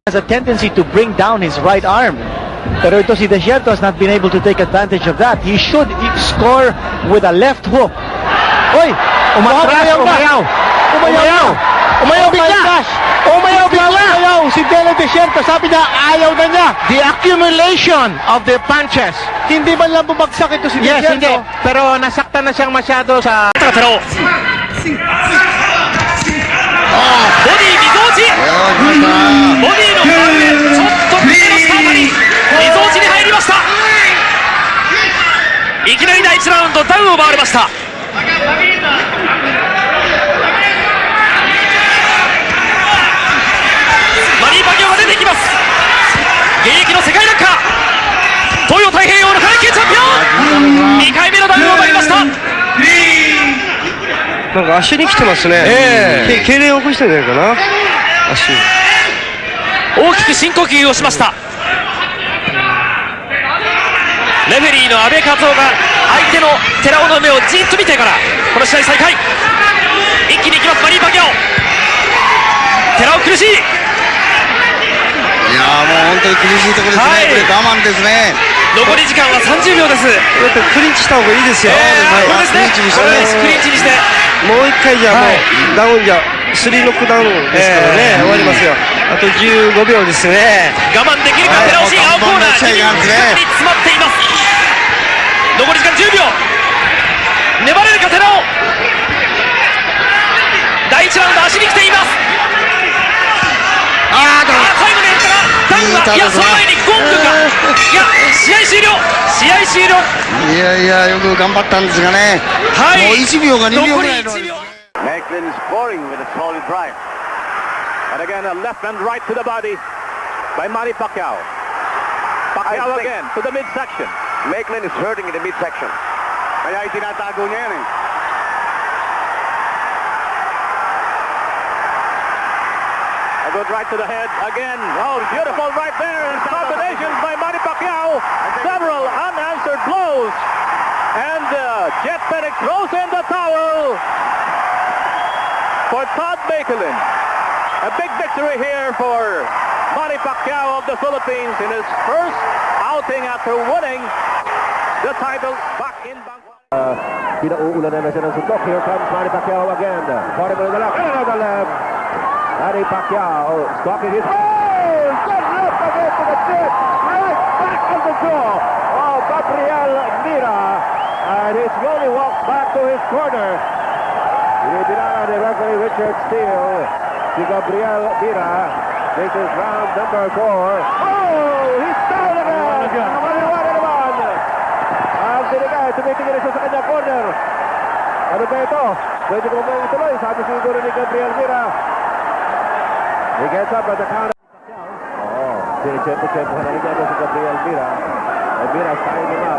has a tendency to bring down his right arm. Pero ito si Desierto has not been able to take advantage of that. He should score with a left hook. Oy! Umatras, umayaw! Umayaw! Umayaw bigla! Umayaw bigla! Umayaw! Si Dele Desierto, sabi niya, ayaw na niya. The accumulation of the punches. Hindi man lang bumagsak ito si Yes, Desierto. hindi. Pero nasaktan na siyang masyado sa... Tataro. Body みぞおち。ボディの真上、ちょっと右の下あたり。みぞおちに入りました。いきなり第1ラウンドダウンを奪われました。マニー・パキオが出てきます。現役の世界ランカー、東洋太平洋の階級チャンピオン。2回目のダウンを奪いました。なんか足に来てますね。痙攣を起こしてんじゃないかな。足。大きく深呼吸をしました。レフェリーの阿部和夫が相手の寺尾の目をじっと見てからこの試合再開。一気にいきますマニー・パキャオ。寺尾苦しい。いやーもう本当に苦しいところですね、はい、これ我慢ですね。残り時間は30秒です。やっぱりクリンチした方がいいですよ。そうですね。クリンチにして。もう一回じゃもうダウンじゃ3ノックダウンですからね、終わりますよ。あと15秒ですね。我慢できるか寺尾新青コーナー2人に詰まっています。残り時間10秒。粘れるか寺尾。第1ラウンド足に来ています。最後のやったらダウンは、いやその前にゴングか。いや試合終了。試合終了。いやいやよく頑張ったんですがね、はい、もう1秒が2秒ぐらいの。残り1秒。 Macklin is scoring with a solid drive. And again, a left and right to the body by Manny Pacquiao. Pacquiao again to the midsection. Macklin is hurting in the midsection. Kaya itinatago niya yan eh. A good right to the head again. Oh, beautiful right there. And combinations by Manny Pacquiao. Several unanswered blows. And Jet Fenix throws in the towel for Todd Macklin. A big victory here for Manny Pacquiao of the Philippines in his first outing after winning the title back in Bangkok. Pinauulanan na siya ng suntok. Here comes Manny Pacquiao again. Sorry mo na lang. Another left. Manny Pacquiao stalking his... Oh! Good left again to the chin. Right back of the jaw. Oh, Gabriel Mira. And he slowly walks back to his corner. Binibinaan ni referee Richard Steele. Si Gabriel Mira. This is round number 4. Oh! He's down again. Maliwala naman. Ang tinigay. Tumitingin siya sa kanyang corner. Ano ba ito? Pwede mo mong tuloy. Sabi siguro ni Gabriel Mira. He gets up at the counter. Oh, sinichempo-chempo na rin niya si Gabriel Mira. And Mira's tying him up.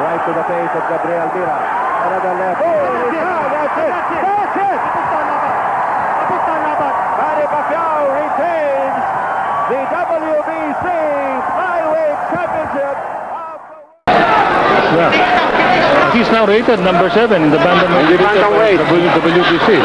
Right to the face of Gabriel Mira. Another left. Oh, he's down. That's it. That's it. Manny Pacquiao retains the WBC flyweight championship. Yeah. He's now rated number 7 in the bantamweight WBC.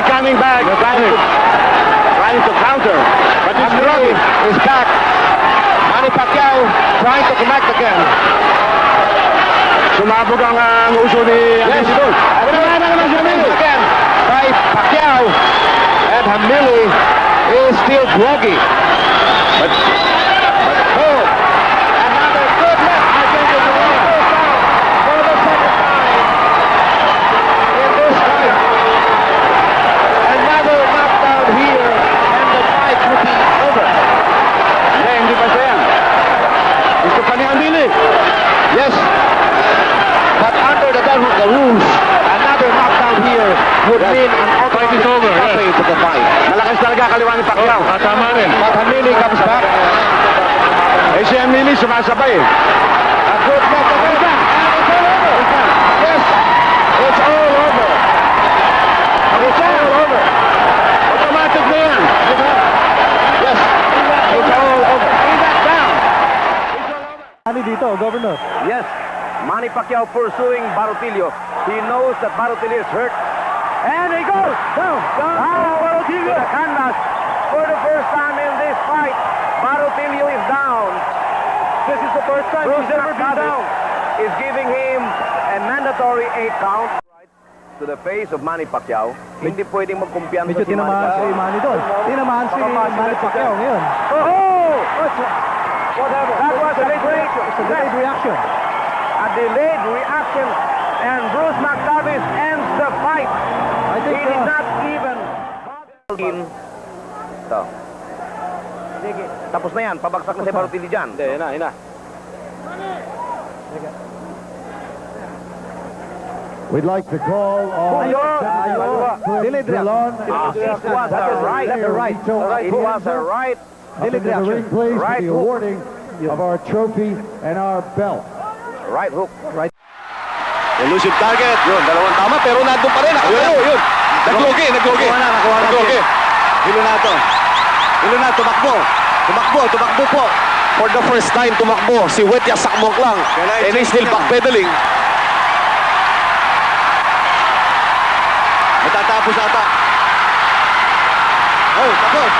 Coming back, trying to counter, but Manny is back. Manny Pacquiao trying to connect again. Sumabog ang uso ni Hamili. Again by Pacquiao, and Hamili is still groggy. But oh, another good left. I think it's the first down for the second time in this fight. Another knockdown here, and the fight will be over. Hindi pa siya yan. Gusto pa ni Hamili. Yes. But under the rules, another knockdown here would mean an automatic stoppage to the fight. Malakas talaga kaliwa ni Pacquiao. Tama rin. But Hamili comes back. Eh si Hamili sumasabay. A good knock. Yes. It's all over. Manny Pacquiao pursuing Barutillo. He knows that Barutillo is hurt. And he goes down. Barutillo the canvas for the first time in this fight. Barutillo is down. This is the first time he's ever been down. Is giving him a mandatory 8 count. To the face of Manny Pacquiao. Hindi pwedeng magkumpiyansa Medyo tinamaan si Manny doon. Tinamaan si Manny Pacquiao ngayon. Oh! Whatever. That was a delayed reaction. A delayed reaction. And Bruce McDavis ends the fight. I think he did not even ito. Sige. Tapos na yan. Pabagsak na si Barutillo dyan. Hindi, yun na. We'd like to call on Delayed reaction. It was a right. It was a right. Delayed reaction. Please, Right the hook. awarding of our trophy and our belt. Right hook. Right. Elusive target. Yun, dalawang tama pero nandun pa rin. Yun. Naglogi. Hilo na, tumakbo po. For the first time, tumakbo. Si Wetya sakmok lang. And he's still backpedaling. Matatapos ata. Oh, tapos.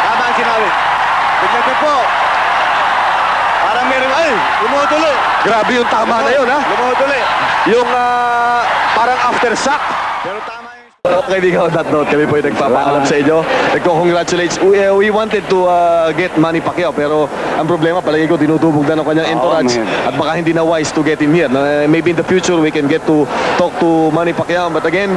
Tama ang sinabi. Tignan po. Parang meron, lumutuli. Grabe yung tama na yun, ha? Lumutuli. Yung parang aftershock. Pero tama yung... Kaibigan, on that note, kami po yung nagpapaalam sa inyo. Nagko-congratulates. We wanted to get Manny Pacquiao, pero ang problema, palagi ko tinutubog na ng kanyang entourage. At baka hindi na wise to get him here. Maybe in the future, we can get to talk to Manny Pacquiao. But again,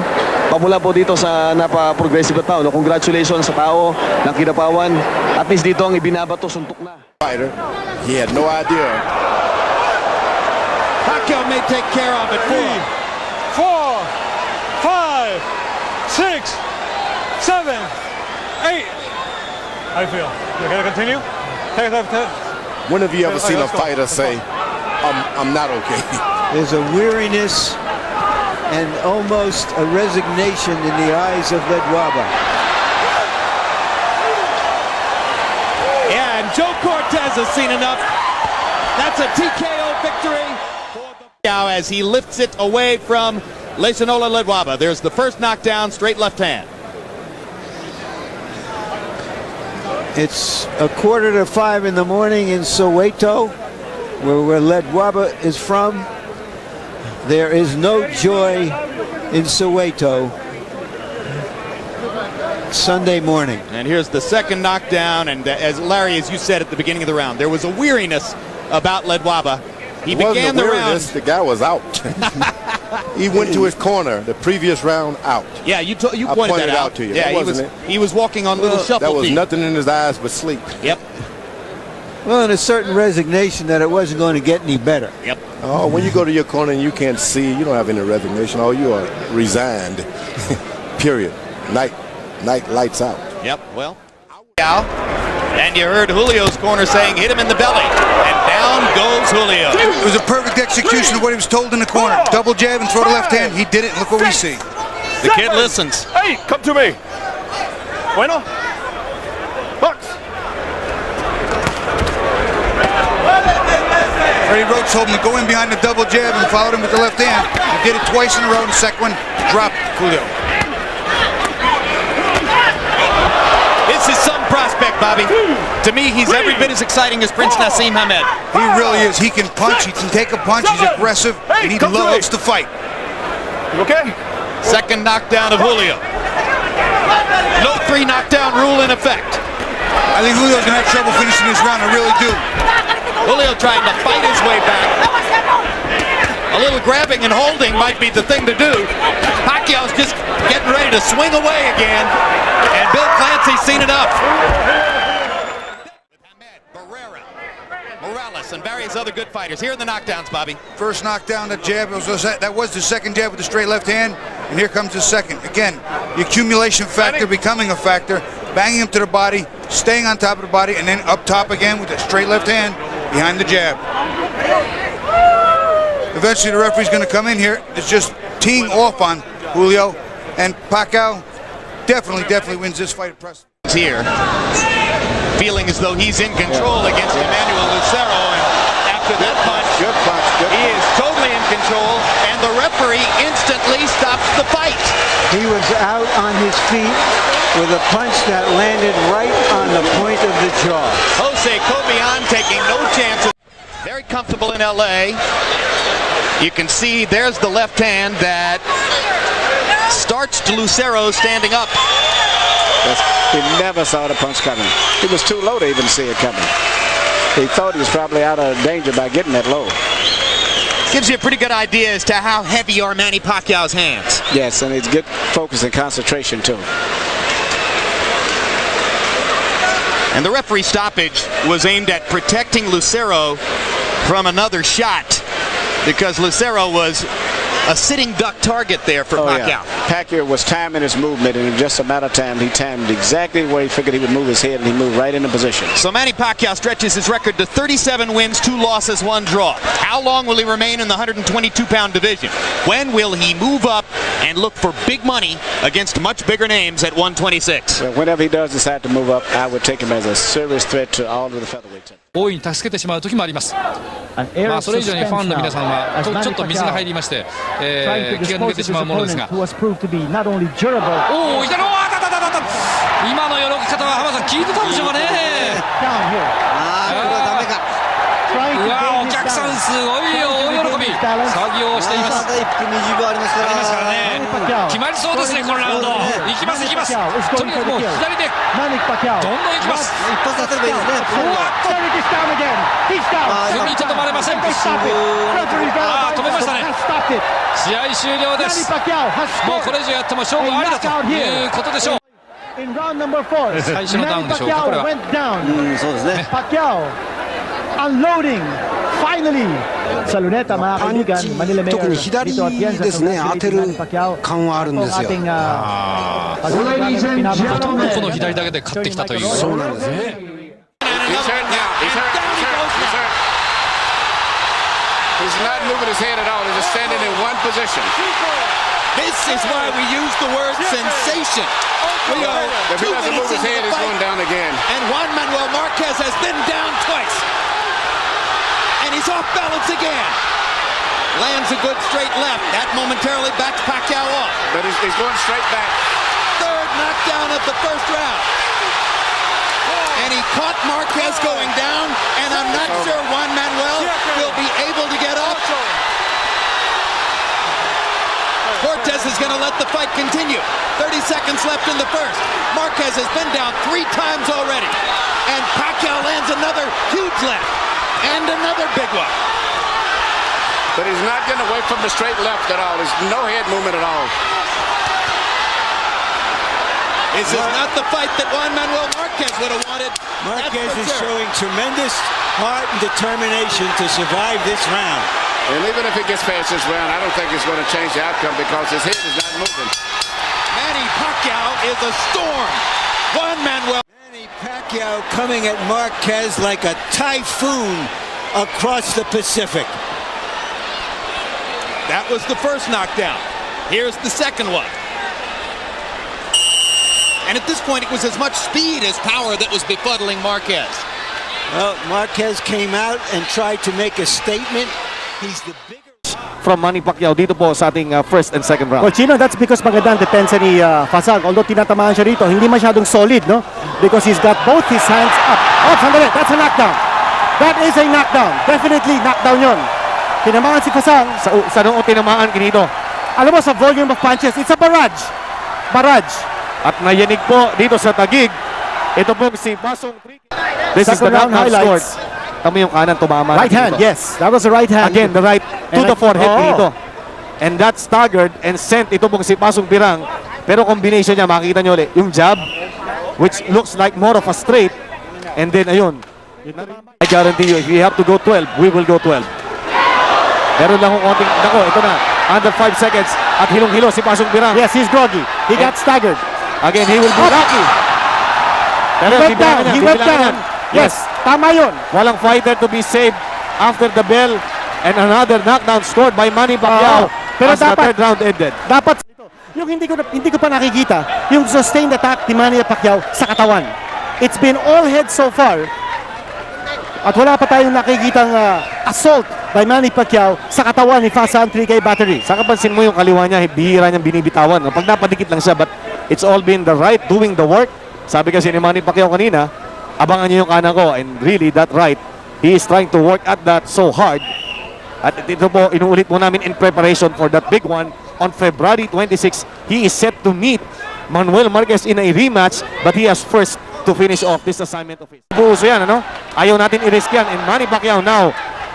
pamula po dito sa napa-progressive na tao. Congratulations sa tao ng Kinapawan. At least dito ang ibinabato, suntok na. Fighter. He had no idea. Pacquiao may take care of it. 4, 5, 6, 7, 8. I feel. You're gonna continue? Take it. When have you ever seen a fighter say, I'm not okay? There's a weariness and almost a resignation in the eyes of Ledwaba. Yeah, and Joe Cortez has seen enough. That's a TKO victory for Pacquiao as he lifts it away from Lesonola Ledwaba. There's the first knockdown, straight left hand. It's 4:45 in the morning in Soweto, where Ledwaba is from. There is no joy in Soweto Sunday morning. And here's the second knockdown, and as Larry, as you said at the beginning of the round, there was a weariness about Ledwaba. He began the round. The guy was out. He went to his corner the previous round out. Yeah, you pointed that out to you. Yeah, he was walking on little shuffle. There was nothing in his eyes but sleep. Yep. Well, and a certain resignation that it wasn't going to get any better. Yep. Oh, when you go to your corner and you can't see, you don't have any resignation. Oh, you are resigned. Period. Night lights out. Yep. Well. And you heard Julio's corner saying, hit him in the belly. And down goes Julio. It was a perfect execution of what he was told in the corner. Double jab and throw the left hand. He did it. Look what we see. The kid listens. Hey, come to me. Bueno. Box. Freddie Roach told him to go in behind the double jab and followed him with the left hand. He did it twice in a row. In the second one, dropped Julio. This is some prospect, Bobby. To me, he's every bit as exciting as Prince Nassim Hamed. He really is. He can punch. He can take a punch. He's aggressive. And he loves to fight. You okay? Second knockdown of Julio. No 3 knockdown rule in effect. I think Julio's going to have trouble finishing this round. I really do. Julio trying to fight his way back. A little grabbing and holding might be the thing to do. Pacquiao's just getting ready to swing away again. And Bill Clancy's seen enough. Barrera, Morales, and various other good fighters. Here are the knockdowns, Bobby. First knockdown, the jab. That was the second jab with the straight left hand. And here comes the second. Again, the accumulation factor becoming a factor. Banging him to the body, staying on top of the body, and then up top again with the straight left hand behind the jab. Eventually the referee's going to come in here. It's just teeing off on Julio, and Pacquiao definitely wins this fight. Here. feeling as though he's in control against Emmanuel Lucero. And after that punch, he is totally in control, and the referee instantly stops the fight. He was out on his feet with a punch that landed right on the point of the jaw. Jose Cobian taking no chances. Very comfortable in LA. You can see there's the left hand that starts to Lucero standing up. He never saw the punch coming. He was too low to even see it coming. He thought he was probably out of danger by getting that low. Gives you a pretty good idea as to how heavy are Manny Pacquiao's hands. Yes, and it's good focus and concentration too. And the referee stoppage was aimed at protecting Lucero from another shot, because Lucero was a sitting duck target there for Pacquiao. Yeah. Pacquiao was timing his movement, and in just a matter of time, he timed exactly where he figured he would move his head, and he moved right into position. So Manny Pacquiao stretches his record to 37 wins, 2 losses, 1 draw. How long will he remain in the 122-pound division? When will he move up and look for big money against much bigger names at 126? Well, whenever he does decide to move up, I would take him as a serious threat to all of the featherweights. 大いに助けてしまう時もあります。まあそれ以上にファンの皆さんはちょっと水が入りまして、気が抜けてしまうものですが。おお、いたの、あたたたたた。今のよろき方は浜田さん聞いてたんでしょうかね。うわ、お客さんすごいよ、大喜び、騒ぎをしています。1分20秒ありますからね。決まりそうですね、このラウンド。いきますいきます。とにかくもう左でどんどんいきます。一発当たればいいですね。踏みとどまれません。ああ、止めましたね。試合終了です。もうこれ以上やっても勝負ありだということでしょう。最初のダウンでしょうか、これは。そうですね。Unloading finally sa luneta, mga kaibigan, Manila Mayor 特に左ですね、当てる感はあるんですよ。この左だけで勝ってきたという。そうなんですね。He's not moving his head at all. He's just standing in one position. This is why we use the word sensation. We are if he doesn't move his head, he's going down again. And Juan Manuel Marquez has been down twice. And he's off balance again. Lands a good straight left. That momentarily backs Pacquiao off. But he's going straight back. Third knockdown of the first round. And he caught Marquez going down, and I'm not sure Juan Manuel will be able to get up. Cortez is going to let the fight continue. 30 seconds left in the first. Marquez has been down 3 times already. And Pacquiao lands another huge left. And another big one. But he's not getting away from the straight left at all. There's no head movement at all. This is not the fight that Juan Manuel Marquez would have wanted. Marquez is showing tremendous heart and determination to survive this round. And even if he gets past this round, I don't think it's going to change the outcome because his head is not moving. Manny Pacquiao is a storm. Juan Manuel. Manny Pacquiao coming at Marquez like a typhoon across the Pacific. That was the first knockdown. Here's the second one. And at this point, it was as much speed as power that was befuddling Marquez. Well, Marquez came out and tried to make a statement. He's the bigger... From Manny Pacquiao dito po sa ating first and second round. Well, Chino, that's because magandang depensa ni Fasag. Although tinatamaan siya rito, hindi masyadong solid, no? Because he's got both his hands up. Oh, sandali, that's a knockdown. That is a knockdown. Definitely knockdown yun. Tinamaan si Fasang. Sa noong tinamaan, Kinito. Alam mo, sa volume of punches, it's a barrage. Barrage. At nayanig po dito sa Taguig. Ito po si Basong. This is the round highlights. Tama yung kanan tumama. Right hand, yes. That was the right hand. Again, the right to the forehead dito. And that staggered and sent ito pong si Basong Pirang. Pero combination niya, makikita nyo ulit, yung jab, which looks like more of a straight. And then, ayun. I guarantee you, if we have to go 12, we will go 12. Meron lang kong konting, nako, ito na. Under 5 seconds. At hilong-hilo si Basong Pirang. Yes, he's groggy. He got staggered. Again, he will be lucky. Pero he went down. Yes, tama yun. Walang fighter to be saved after the bell. And another knockdown scored by Manny Pacquiao. Pero dapat, the third round ended. Dapat, yung hindi ko pa nakikita, yung sustained attack ni Manny Pacquiao sa katawan. It's been all head so far. At wala pa tayong nakikitang assault by Manny Pacquiao sa katawan ni Fasan 3K battery. Saka pansin mo yung kaliwa niya, bihira niyang binibitawan. Pag napadikit lang siya, but it's all been the right doing the work. Sabi kasi ni Manny Pacquiao kanina, abangan niyo yung kanan ko, and really that right, he is trying to work at that so hard. At ito po, inuulit po namin in preparation for that big one on February 26. He is set to meet Manuel Marquez in a rematch, but he has first to finish off this assignment of his. Buuso yan, ano? Ayaw natin i-risk yan. And Manny Pacquiao now,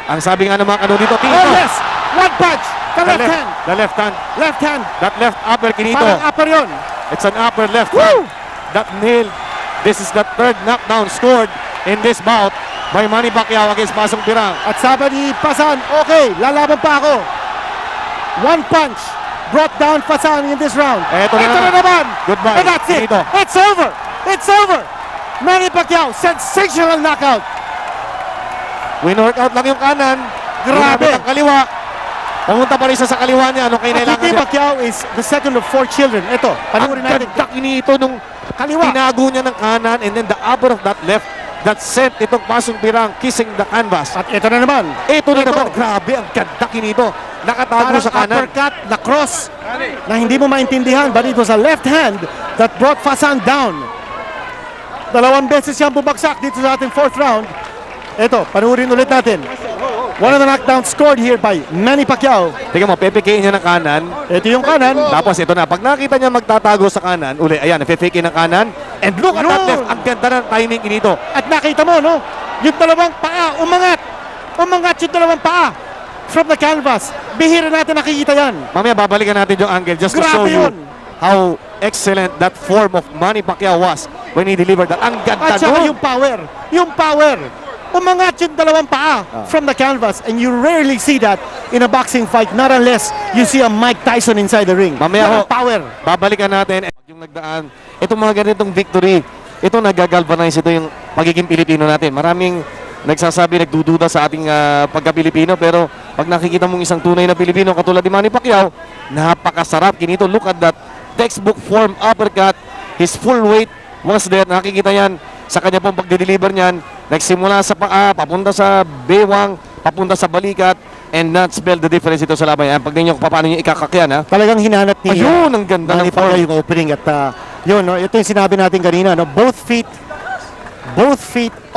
ang sabi nga ng mga dito, Tito. Oh yes! One punch! The left hand! The left hand. Left hand! That left upper, Kinito. Parang upper yun. It's an upper left hand. That nailed. This is the third knockdown scored in this bout by Manny Pacquiao against Pasong Pirang. At sabi ni Fasan, okay, lalaban pa ako. One punch brought down Fasan in this round. Ito na naman. Goodbye. And that's it. Kinito. It's over. It's over. Manny Pacquiao, sensational knockout. Win-workout lang yung kanan. Grabe. Ang kaliwa. Pumunta pa rin siya sa kaliwa niya. Anong kailangan Manny niya? Pacquiao is the second of 4 children. Ito, panoorin natin. Ang ganda kinito nung Kaliwa. tinago niya ng kanan, and then the upper of that left that sent itong Pasong Pirang kissing the canvas. At ito na naman. Ito na naman. Grabe, ang ganda kinito. Nakatago Parang sa kanan. uppercut na cross na hindi mo maintindihan, but it was a left hand that brought Fasan down. Dalawang beses siyang bumagsak dito sa ating 4th round. Ito, panurin ulit natin. One of the knockdowns scored here by Manny Pacquiao. Tingnan mo, pepekain niya ng kanan. Ito yung kanan. Tapos ito na, pag nakita niya magtatago sa kanan, uli, ayan, napepekain ng kanan. And look at that left. Ang ganda ng timing kinito. At nakita mo, no? Yung dalawang paa, umangat. Umangat yung dalawang paa from the canvas. Bihira natin nakikita yan. Mamaya babalikan natin yung angle just to Grabe show you yun. how excellent that form of Manny Pacquiao was when he delivered that. Ang ganda At saka nun. yung power. Yung power. Umangat yung dalawang paa from the canvas, and you rarely see that in a boxing fight, not unless you see a Mike Tyson inside the ring. Mamaya ho, power. babalikan natin yung nagdaan. Itong mga ganitong victory, ito nagagalvanize ito yung pagiging Pilipino natin. Maraming nagsasabi, nagdududa sa ating pagka-Pilipino, pero pag nakikita mong isang tunay na Pilipino katulad ni Manny Pacquiao, napakasarap kinito. Look at that textbook form uppercut. His full weight was there. Nakikita yan sa kanya pong pagde-deliver niyan. Nagsimula sa paa, papunta sa bewang, papunta sa balikat, and not spell the difference ito sa laban. Pag ninyo paano nyo ikakakyan, ha? Talagang hinanat ni Ayun, ang ganda ng Manny Pacquiao form. yung opening. At yun, no, ito yung sinabi natin kanina, no? Both feet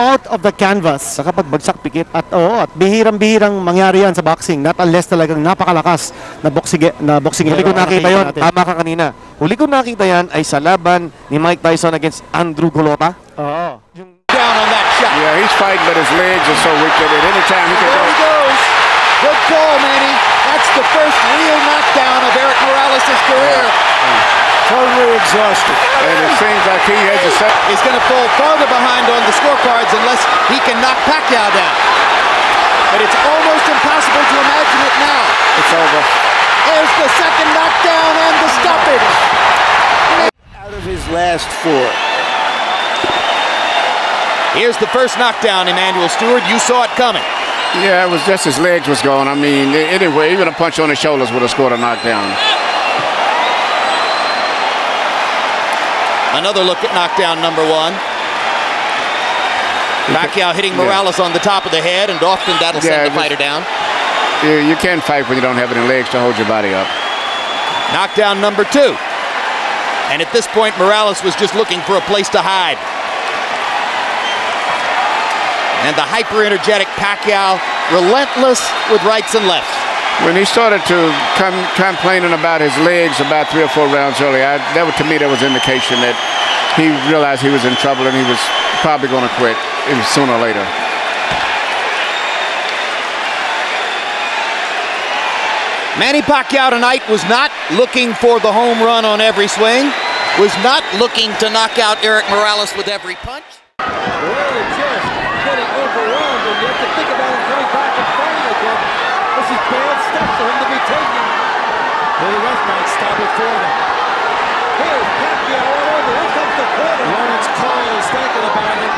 out of the canvas. Saka pagbagsak pikit. At at bihirang-bihirang mangyari yan sa boxing, not unless talagang napakalakas na boxing. Huli ko nakita yon, tama ka kanina. Huli ko nakita yan ay sa laban ni Mike Tyson against Andrew Golota. Oo. Down on that shot. Yeah, he's fighting, but his legs are so weak that at any time he can go. There he goes. Good call, Manny. That's the first real knockdown of Eric Morales' career. Totally exhausted. And it seems like he has a set. He's going to fall farther behind on the scorecards unless he can knock Pacquiao down. But it's almost impossible to imagine it now. It's over. There's the second knockdown and the stoppage. Out of his last 4. Here's the first knockdown, Emmanuel Stewart. You saw it coming. Yeah, it was just his legs was going. I mean, anyway, even a punch on his shoulders would have scored a knockdown. Another look at knockdown number 1. Pacquiao hitting Morales on the top of the head, and often that'll send the fighter down. You can't fight when you don't have any legs to hold your body up. Knockdown number 2. And at this point, Morales was just looking for a place to hide. And the hyper-energetic Pacquiao, relentless with rights and lefts. When he started to come complaining about his legs about 3 or 4 rounds earlier, to me that was indication that he realized he was in trouble and he was probably going to quit sooner or later. Manny Pacquiao tonight was not looking for the home run on every swing, was not looking to knock out Eric Morales with every punch. Getting overwhelmed, and you have to think about him coming back and fighting again. This is bad stuff for him to be taking. Well, the ref might stop it for them. Here's Pacquiao all over. Here comes the corner. Lawrence Cole is thinking about it.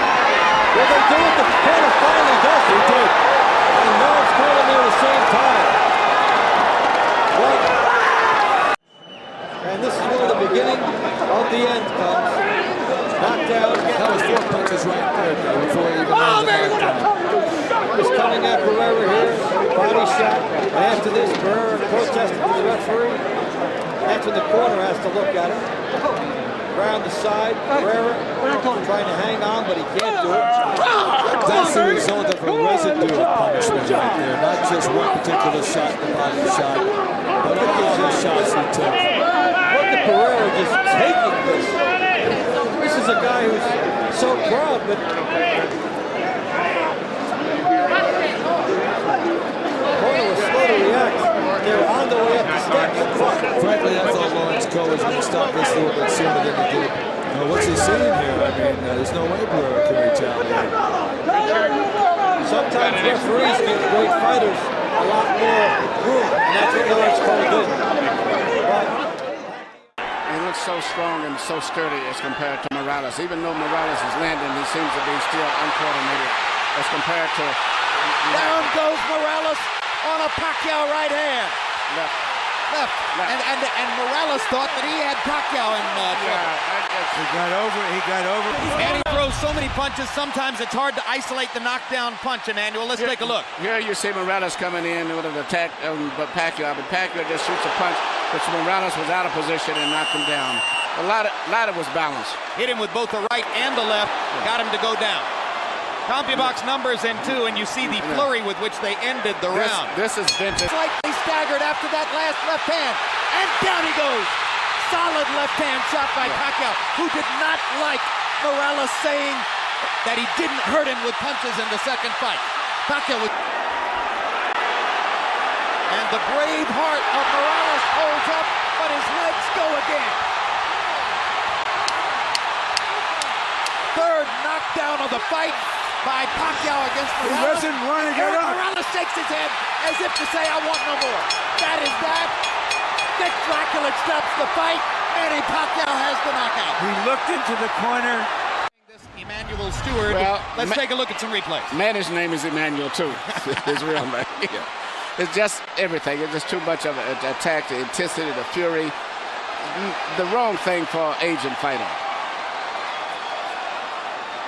Will they do it? The corner finally does. They did. And Lawrence Cole in there at the same time. And this is where the beginning of the end comes. Knockdown. That was 4 punches. coming at Barrera here, body shot. And after this, Barrera protested to the referee. That's when the corner has to look at him. Around the side, Barrera trying to hang on, but he can't do it. That's the result of a residue of punishment right there. Not just one particular shot, the body shot, but all of the shots he took. Look at Barrera just taking this. This is a guy who's so proud, but corner was slow to react. They're on the way up the steps. Frankly, I thought Lawrence Cole was going to stop this a little bit sooner than he did. What's he saying here? I mean, there's no way Barrera can retaliate. Sometimes referees give great fighters a lot more room, and that's what Lawrence Cole did. He looks so strong and so sturdy as compared to Morales. Even though Morales is landing, he seems to be still uncoordinated as compared to... Down goes Morales on a Pacquiao right hand. Left. And Morales thought that he had Pacquiao in trouble. He got over. Manny throws so many punches, sometimes it's hard to isolate the knockdown punch, Emmanuel. Let's take a look. Here you see Morales coming in with an attack, but Pacquiao just shoots a punch, which Morales was out of position and knocked him down. A lot of was balanced. Hit him with both the right and the left, got him to go down. CompuBox numbers in 2, and you see the flurry with which they ended the round. This is vintage. Slightly staggered after that last left hand, and down he goes. Solid left hand shot by Pacquiao, who did not like Morales saying that he didn't hurt him with punches in the second fight. Pacquiao was... And the brave heart of Morales holds up, but his legs go again. Third knockdown of the fight by Pacquiao against Morales. He doesn't want to get up. Morales shakes his head as if to say, I want no more. That is that. Dick Dracula stops the fight. Manny Pacquiao has the knockout. He looked into the corner. This Emmanuel Stewart. Well, let's take a look at some replays. Manny's name is Emmanuel too. His real name. Yeah. It's just everything. It's just too much of an attack, the intensity, the fury. The wrong thing for an Asian fighter.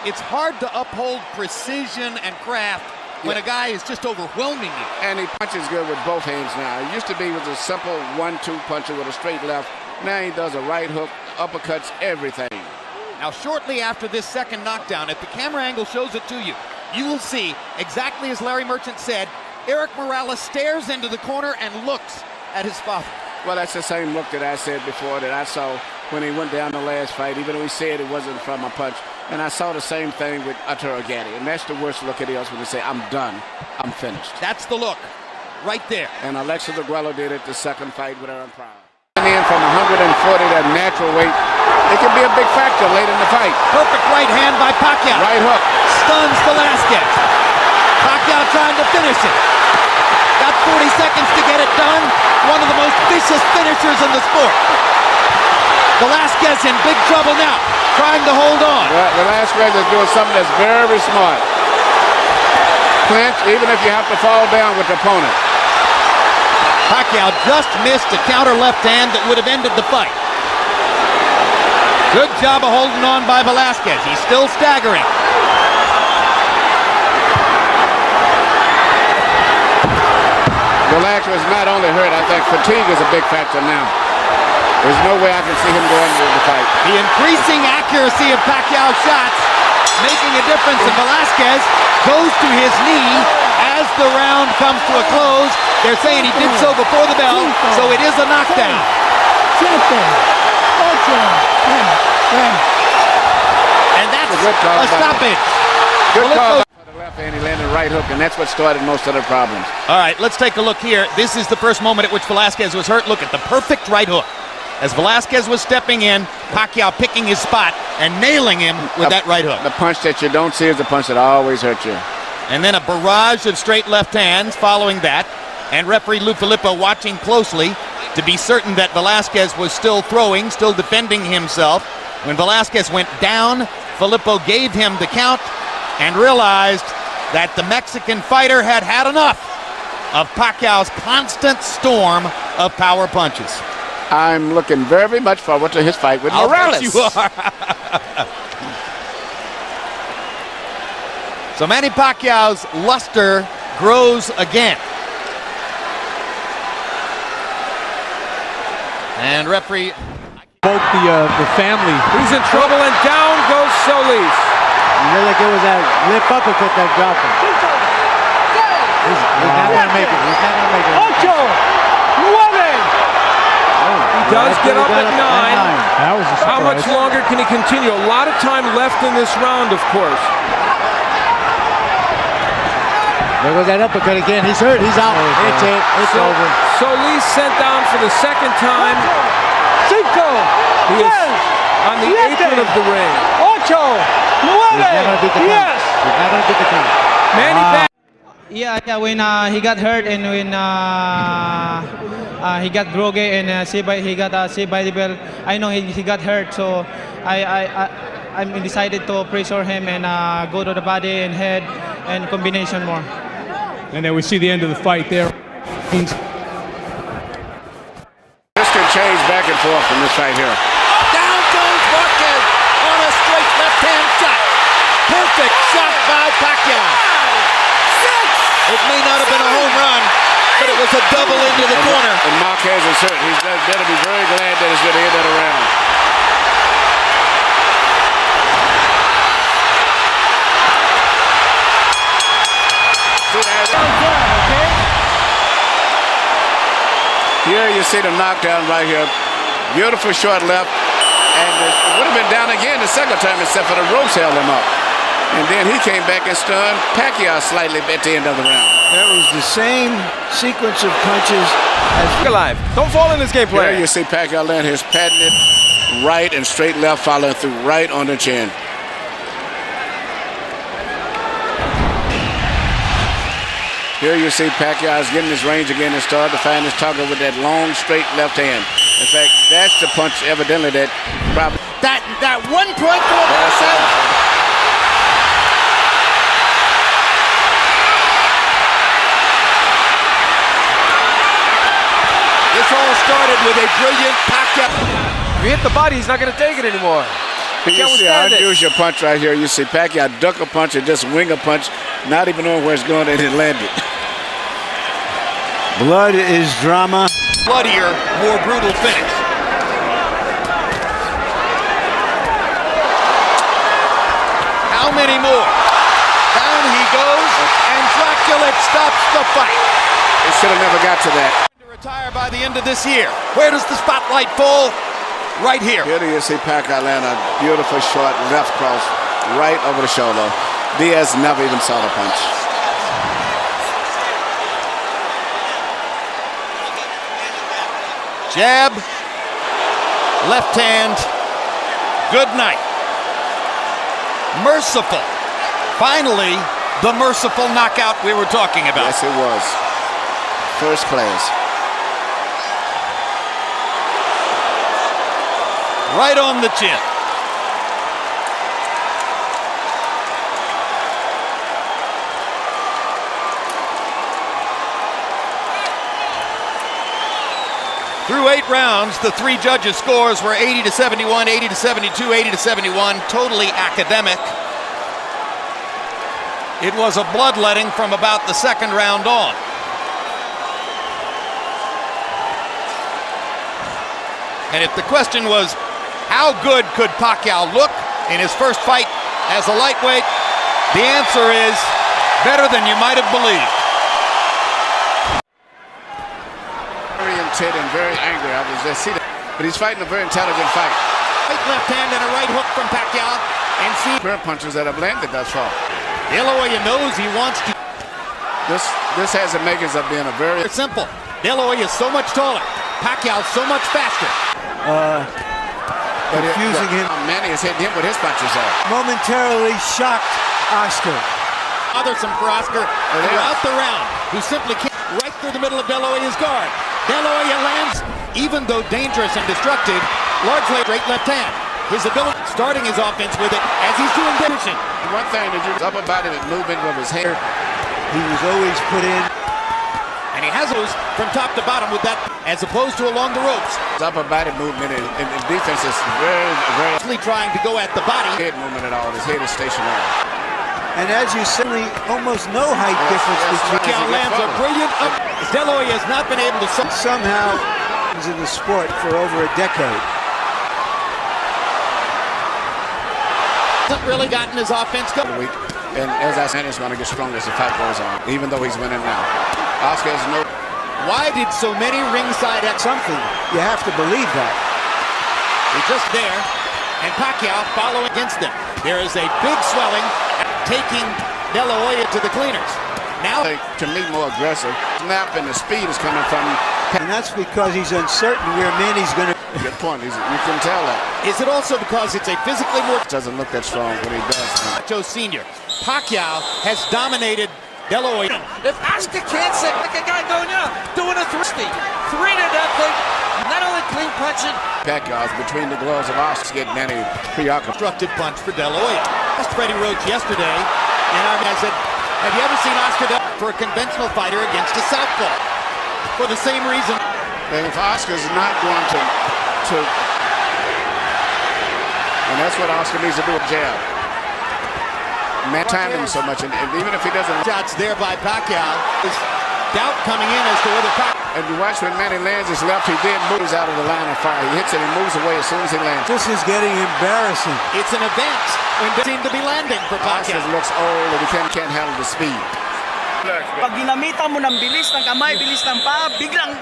It's hard to uphold precision and craft when a guy is just overwhelming you. And he punches good with both hands now. It used to be with a simple 1-2 puncher with a straight left. Now he does a right hook, uppercuts, everything. Now, shortly after this second knockdown, if the camera angle shows it to you, you will see, exactly as Larry Merchant said, Eric Morales stares into the corner and looks at his father. Well, that's the same look that I said before that I saw when he went down the last fight, even though he said it wasn't from a punch. And I saw the same thing with Arturo Gatti. And that's the worst look it is when they say, I'm done, I'm finished. That's the look, right there. And Alexis Aguero did it the second fight with Aaron Pryor. And in from 140 to natural weight, it can be a big factor late in the fight. Perfect right hand by Pacquiao. Right hook. Stuns Velasquez. Pacquiao trying to finish it. Got 40 seconds to get it done. One of the most vicious finishers in the sport. Velasquez in big trouble now, trying to hold on. Well, Velasquez is doing something that's very smart. Clinch, even if you have to fall down with the opponent. Pacquiao just missed a counter left hand that would have ended the fight. Good job of holding on by Velasquez. He's still staggering. Velasquez is not only hurt, I think fatigue is a big factor now. There's no way I can see him going into the fight. The increasing accuracy of Pacquiao's shots making a difference, and Velasquez goes to his knee as the round comes to a close. They're saying he did so before the bell, so it is a knockdown. And that's a stoppage. Good call by the left hand. He landed a right hook, and that's what started most of the problems. All right, let's take a look here. This is the first moment at which Velasquez was hurt. Look at the perfect right hook. As Velasquez was stepping in, Pacquiao picking his spot and nailing him with that right hook. The punch that you don't see is the punch that always hurts you. And then a barrage of straight left hands following that. And referee Lou Filippo watching closely to be certain that Velasquez was still throwing, still defending himself. When Velasquez went down, Filippo gave him the count and realized that the Mexican fighter had had enough of Pacquiao's constant storm of power punches. I'm looking very much forward to his fight with Morales. You are. So Manny Pacquiao's luster grows again. And referee Both the family. He's in trouble and down goes Solis. You know, like it was a lip uppercut that dropped him. He's not going to make it. He's not going to make it. Ocho! Nueve! He does get up at 9. That was a surprise. How much longer can he continue? A lot of time left in this round, of course. There goes that uppercut again. He's hurt. He's out. It's it. It's over. Solis sent down for the second time. Cinco! He is on the apron of the ring. Ocho! He's not going to beat the count. He's not going to beat the count. Manny back. Yeah, when he got hurt and when he got broke and he got saved by the bell, I know he got hurt, so I decided to pressure him and go to the body and head and combination more. And then we see the end of the fight there. This can change back and forth from this right here. Down goes Marquez on a straight left-hand shot. Perfect shot by Pacquiao. It may not have been a home run, but it was a double into the corner. And Marquez is hurt. He's better be very glad that he's going to end that around. Here you see the knockdown right here. Beautiful short left. And it would have been down again the second time except for the ropes held him up. And then he came back and stunned Pacquiao slightly at the end of the round. That was the same sequence of punches as Alive. Don't fall in this game There plan. you see Pacquiao land his patented right and straight left following through right on the chin. Here you see Pacquiao is getting his range again and started to find his target with that long straight left hand. In fact, that's the punch evidently that probably... That 1 point for This all started with a brilliant Pacquiao. If he hit the body, he's not going to take it anymore. You see an unusual punch right here. You see Pacquiao duck a punch and just wing a punch, not even knowing where it's going, and it landed. blood is drama. Bloodier, more brutal finish. How many more? Down he goes, and Dracula stops the fight. It should have never got to that. To retire by the end of this year. Where does the spotlight fall? Right here. Here you see Pacquiao land a beautiful short left cross right over the shoulder. Diaz never even saw the punch. Jab, left hand, good night. Merciful. Finally, the merciful knockout we were talking about. Yes, it was. First class. Right on the chin. Through 8 rounds, the 3 judges' scores were 80-71, 80-72, 80-71, totally academic. It was a bloodletting from about the 2nd round on. And if the question was, how good could Pacquiao look in his first fight as a lightweight? The answer is better than you might have believed. Very intent and very angry. I was just see that. But he's fighting a very intelligent fight. Right left hand and a right hook from Pacquiao. And see Prayer punches that have landed thus far. De La Hoya knows he wants to. This has the makings of being a very simple. De La Hoya is so much taller. Pacquiao so much faster. Confusing him. Manny has hit him with his punches there. Momentarily shocked Oscar. Bothersome for Oscar throughout the round, who simply can't right through the middle of De La Hoya's guard. De La Hoya lands, even though dangerous and destructive, largely straight left hand. His ability, starting his offense with it as he's doing division. One thing that you upper body movement of his hair. He was always put in. And he has those from top to bottom with that, as opposed to along the ropes. His upper body movement and defense is very Trying to go at the body. Head movement at all. His head is stationary. And as you say, almost no height difference between. Pacquiao lands a brilliant up. De La Hoya has not been able to somehow in the sport for over a decade. Hasn't really gotten his offense going. And as I said, it's going to get stronger as the fight goes on, even though he's winning now. Oscar has no. Why did so many ringside at something? You have to believe that. He's just there, and Pacquiao following against him. There is a big swelling, taking De La Hoya to the cleaners. Now, to me, more aggressive. Snap and the speed is coming from. And that's because he's uncertain where Manny's going to. Good point. You can tell that. Is it also because it's a physically more. Doesn't look that strong when he does. Joe Sr. Pacquiao has dominated De La Hoya. If Oscar can't sit like a guy going out, doing a 3 to nothing, not only clean punching. Pacquiao's between the gloves of Oscar getting Manny preoccupied. Constructed punch for De La Hoya. Asked Freddie Roach yesterday, and I said, have you ever seen Oscar for a conventional fighter against a southpaw? For the same reason. And if Oscar's not going to, and that's what Oscar needs to do with jab. Man, timing so much, and even if he doesn't. Shots there by Pacquiao. There's doubt coming in as to whether Pacquiao. And you watch when Manny lands his left, he then moves out of the line of fire. He hits it and moves away as soon as he lands. This is getting embarrassing. It's an event when they seem to be landing for Pacquiao. Oscar looks old and he can't handle the speed. Pag ginamitan mo ng bilis ng kamay, bilis ng paa, biglang.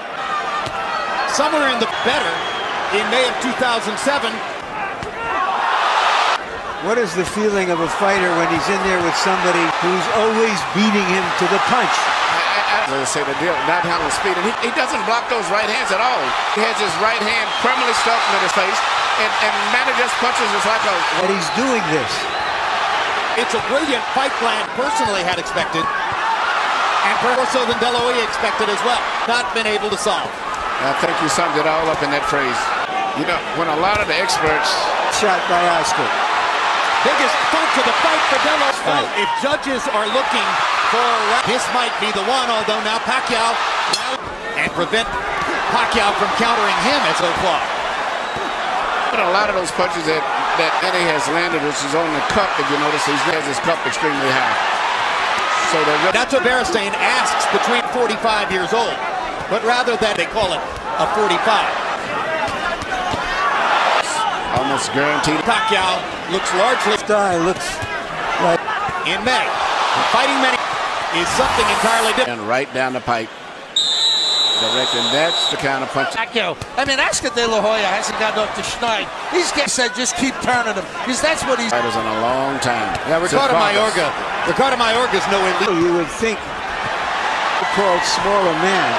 Somewhere in the better in May of 2007. What is the feeling of a fighter when he's in there with somebody who's always beating him to the punch? As I say, the deal, not handling speed, and he doesn't block those right hands at all. He has his right hand permanently stuck in his face, and Manny just punches us like a. And he's doing this. It's a brilliant fight plan. Personally, had expected, and more so than De La Hoya expected as well. Not been able to solve. I think you summed it all up in that phrase. You know, when a lot of the experts shot by Oscar. Biggest punch of the fight for De La Hoya. If judges are looking for this might be the one, although now Pacquiao and prevent Pacquiao from countering him as so far. But a lot of those punches that Manny has landed, which is on the cup, if you notice, he has his cup extremely high. So that's what Beristain asks between 45 years old, but rather that they call it a 45. Almost guaranteed. Pacquiao looks largely. Style looks like in May. Fighting Manny is something entirely different. And right down the pipe. Direct, and that's the kind of punch. Pacquiao. I mean, Oscar De La Hoya hasn't gotten off the schneid. These guys said just keep turning him, because that's what he's. Fighters in a long time. Yeah, Ricardo Mayorga's no elite. You would think called smaller man.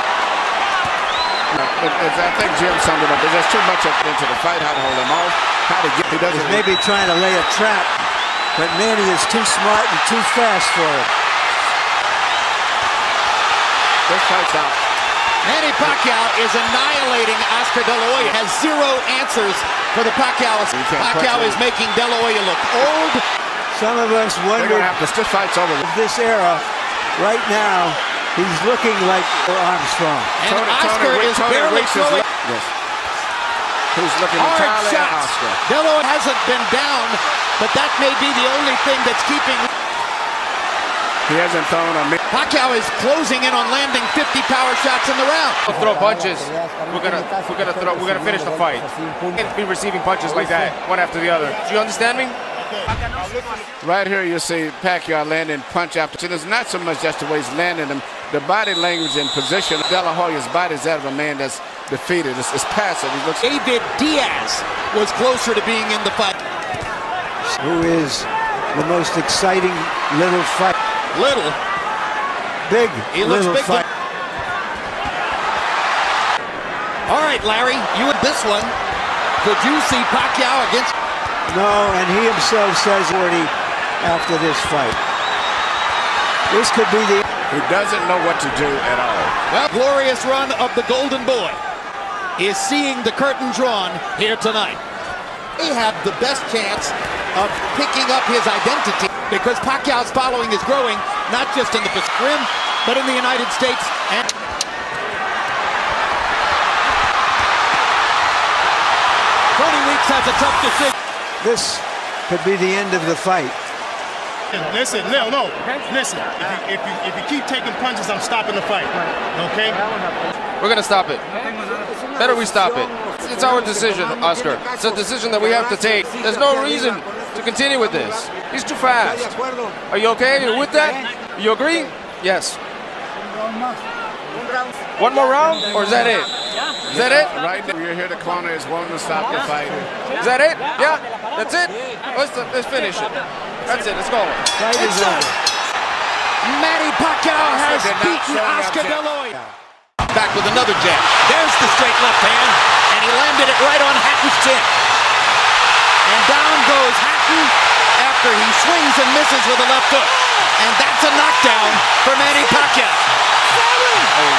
I think Jim summed it up. There's just too much into the fight, how to hold him off, how to get. He doesn't. He's maybe trying to lay a trap, but Manny is too smart and too fast for it. This fight's out. Manny Pacquiao is annihilating Oscar De La Hoya. Has zero answers for the Pacquiao. Pacquiao is making De La Hoya look old. Some of us wonder if this fight's over. This era, right now, he's looking like Armstrong. And Oscar is barely throwing. Yes. Who's looking hard entirely at shots. Oscar. De La Hoya hasn't been down, but that may be the only thing that's keeping. He hasn't thrown a. Pacquiao is closing in on landing 50 power shots in the round. We'll throw punches. We're gonna finish the fight. We can't be receiving punches like that, one after the other. Do you understand me? Right here you see Pacquiao landing punch after. It's not so much just the way he's landing them. The body language and position. De La Hoya's body is that of a man that's defeated. It's passive. He looks. David Diaz was closer to being in the fight. Who is the most exciting little fight? Little. Big. He looks little big. Fight. All right, Larry, you in this one. Could you see Pacquiao against? No, and he himself says already after this fight. This could be the. He doesn't know what to do at all. Well, glorious run of the Golden Boy is seeing the curtain drawn here tonight. They have the best chance of picking up his identity because Pacquiao's following is growing, not just in the Pacific Rim, but in the United States. And 20 weeks has a tough decision. This could be the end of the fight. Listen, no. Listen, if you keep taking punches, I'm stopping the fight. Okay? We're gonna stop it. Better we stop it. It's our decision, Oscar. It's a decision that we have to take. There's no reason to continue with this. He's too fast. Are you okay? Are you with that? You agree? Yes. One more round, or is that it? Is that it? Right now, you're here. The corner is wanting to stop the fight. Is that it? Yeah, that's it. Let's finish it. That's it. Let's go. It's over. Manny Pacquiao has beaten Oscar De La Hoya. Back with another jab. There's the straight left hand, and he landed it right on Hatton's chin. And down goes Hatton after he swings and misses with a left hook. And that's a knockdown for Manny Pacquiao.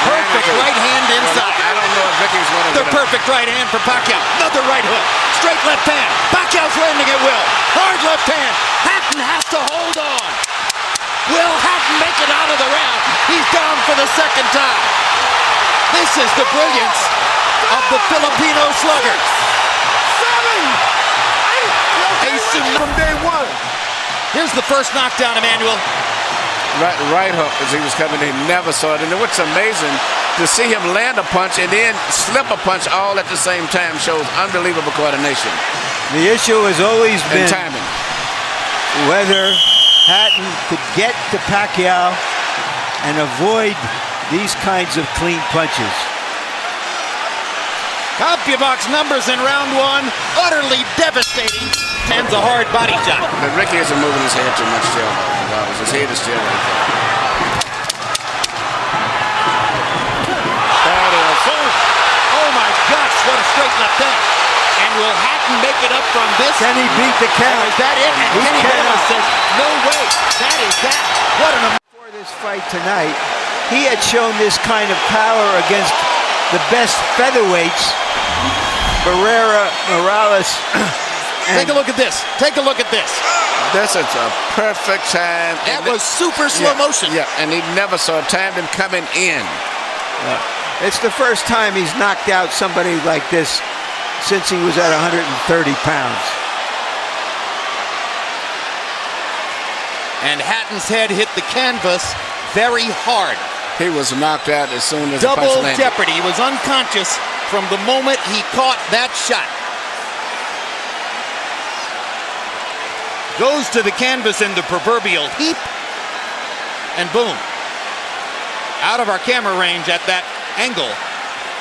Perfect right hand inside. I don't know if Ricky's going to The perfect right hand for Pacquiao. Another right hook. Straight left hand. Pacquiao's landing at will. Hard left hand. Hatton has to hold on. Will Hatton make it out of the round? He's down for the second time. This is the brilliance of the Filipino slugger. From day one. Here's the first knockdown, Emmanuel. Right hook as he was coming in, never saw it. And what's amazing to see him land a punch and then slip a punch all at the same time shows unbelievable coordination. The issue has always been timing. Whether Hatton could get to Pacquiao and avoid these kinds of clean punches. CompuBox numbers in round one, utterly devastating. Hands a hard body shot. But Ricky isn't moving his head too much still. His head is still right there. That is, oh my gosh, what a straight left hand. And will Hatton make it up from this? Can he beat the count? Is that it? And Kenny Bayless says, no way. That is that. What an before this fight tonight, he had shown this kind of power against the best featherweights, Barrera, Morales. Take a look at this. Take a look at this. This is a perfect time. That was super slow motion. Yeah, and he never saw time him coming in. It's the first time he's knocked out somebody like this since he was at 130 pounds. And Hatton's head hit the canvas very hard. He was knocked out as soon as Double the punch landed. jeopardy. He was unconscious from the moment he caught that shot. Goes to the canvas in the proverbial heap, and boom. Out of our camera range at that angle,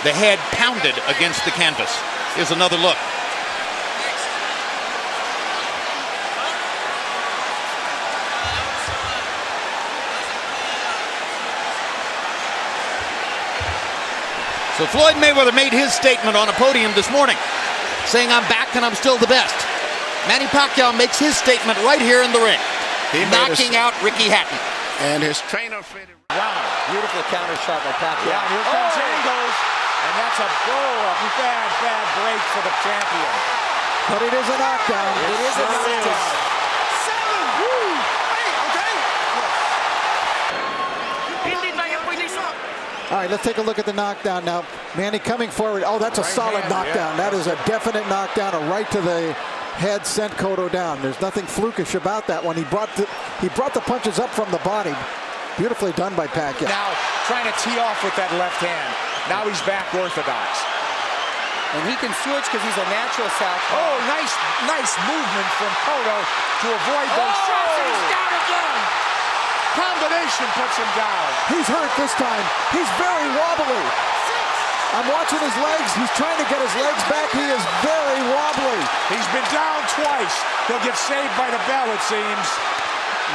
the head pounded against the canvas. Here's another look. So Floyd Mayweather made his statement on a podium this morning, saying, I'm back and I'm still the best. Manny Pacquiao makes his statement right here in the ring, knocking out Ricky Hatton. And his trainer faded. Wow, beautiful counter shot by Pacquiao. Yeah, here comes Angles, and that's a bad break for the champion. But it is a knockdown. It is a knockdown. 7! Woo! All right, let's take a look at the knockdown now. Manny coming forward. Oh, that's a solid knockdown. That is a definite knockdown, a right to the head sent Cotto down. There's nothing flukish about that one. He brought the punches up from the body. Beautifully done by Pacquiao. Now trying to tee off with that left hand. Now he's back orthodox. And he can switch because he's a natural southpaw. Oh, nice movement from Cotto to avoid those shots. And he's down again. Combination puts him down. He's hurt this time. He's very wobbly. I'm watching his legs. He's trying to get his legs back. He is very wobbly. He's been down twice. He'll get saved by the bell, it seems.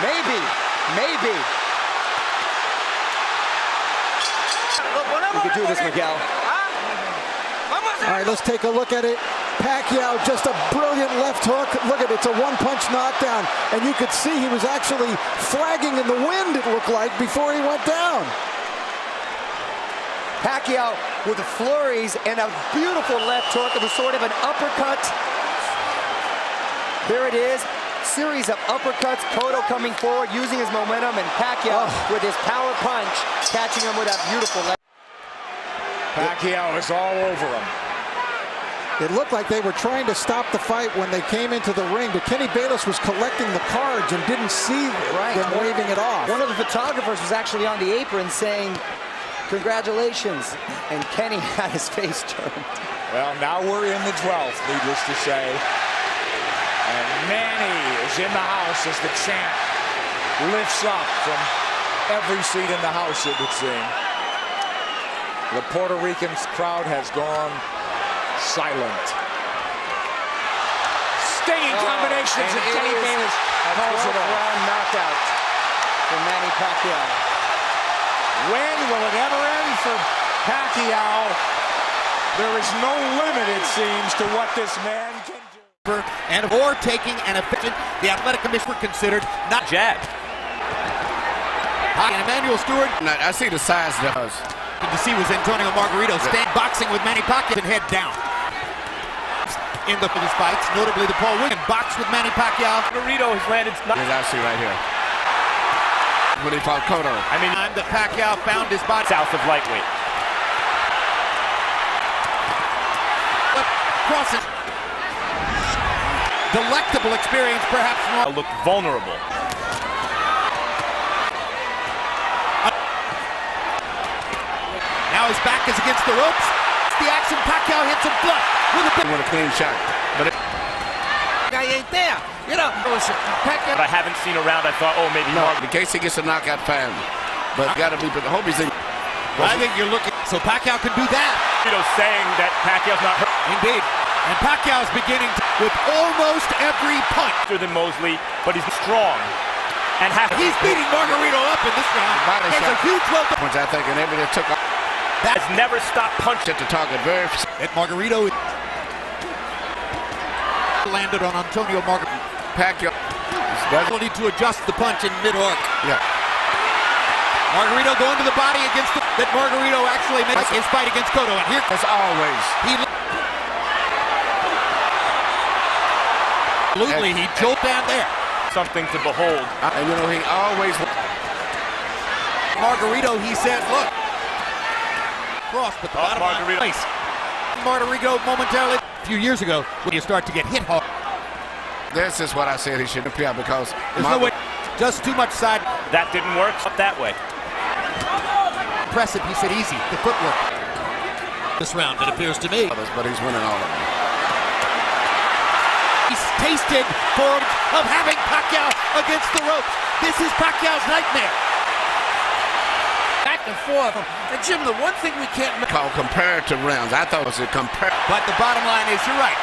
Maybe. We could do this, Miguel. All right, let's take a look at it. Pacquiao, just a brilliant left hook. Look at it, it's a one-punch knockdown. And you could see he was actually flagging in the wind, it looked like, before he went down. Pacquiao with the flurries and a beautiful left hook. It was sort of an uppercut. There it is. Series of uppercuts. Cotto coming forward, using his momentum, and Pacquiao with his power punch, catching him with that beautiful left. Pacquiao is all over him. It looked like they were trying to stop the fight when they came into the ring, but Kenny Bayless was collecting the cards and didn't see them waving it off. One of the photographers was actually on the apron saying, "Congratulations," and Kenny had his face turned. Well, now we're in the 12th, needless to say. And Manny is in the house as the chant lifts up from every seat in the house, it would seem. The Puerto Rican crowd has gone silent. Stinging combinations of Kenny Bayless calls it off. Round knockout for Manny Pacquiao. When will it ever end for Pacquiao? There is no limit, it seems, to what this man can do. And or taking an efficient, the athletic commission considered not jab. And Emmanuel Stewart. I see the size difference. To see was Antonio Margarito stand boxing with Manny Pacquiao and head down. In the his fights, notably the Paul Williams box with Manny Pacquiao. Margarito has landed. As I see right here. When he fought Cotto. I mean, time that Pacquiao found his body South of lightweight. But crosses. Delectable experience, perhaps more. Looked vulnerable. Now his back is against the ropes. The action, Pacquiao hits him flush with a clean shot. But guy ain't there. You know, Pacquiao. But I haven't seen a round. I thought, oh, maybe no. In case he gets a knockout, fine. But got to be. But I hope he's in. I think you're looking. So Pacquiao can do that. You know, saying that Pacquiao's not hurt. Indeed. And Pacquiao's beginning with almost every punch. Better than Mosley, but he's strong. And he's beating Margarito up in this round. There's a huge welcome. I think, and everybody took off. That has never stopped punching at the target. Very. At Margarito landed on Antonio Margarito. Pacquiao doesn't need to adjust the punch in mid-arc. Yeah. Margarito going to the body against that Margarito actually makes his fight against Cotto. And here, as always, he jolted down there. Something to behold. And you know, he always. Margarito, he said, look. Cross, but the bottom line place. Margarito momentarily. A few years ago, when you start to get hit hard. This is what I said he shouldn't appear because there's no way. Just too much side. That didn't work. Up that way. Impressive. He said easy. The footwork. This round, it appears to me. But he's winning all of them. He's tasted for of having Pacquiao against the ropes. This is Pacquiao's nightmare. Back and forth. And Jim, the one thing we can't call comparative rounds. I thought it was a compare. But the bottom line is, you're right.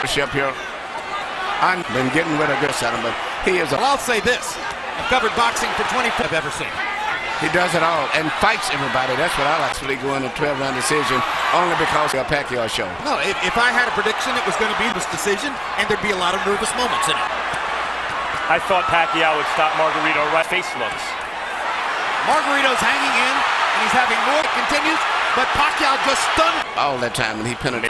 Up here. I've been getting rid of this out of him, but he is. Well, I'll say this: I've covered boxing for 25 I've ever seen. He does it all and fights everybody. That's what I like. So they go in a 12-round decision only because of a Pacquiao show. No, if I had a prediction, it was going to be this decision, and there'd be a lot of nervous moments in it. I thought Pacquiao would stop Margarito right face looks. Margarito's hanging in, and he's having more. It continues, but Pacquiao just stunned all that time, and he pinned it.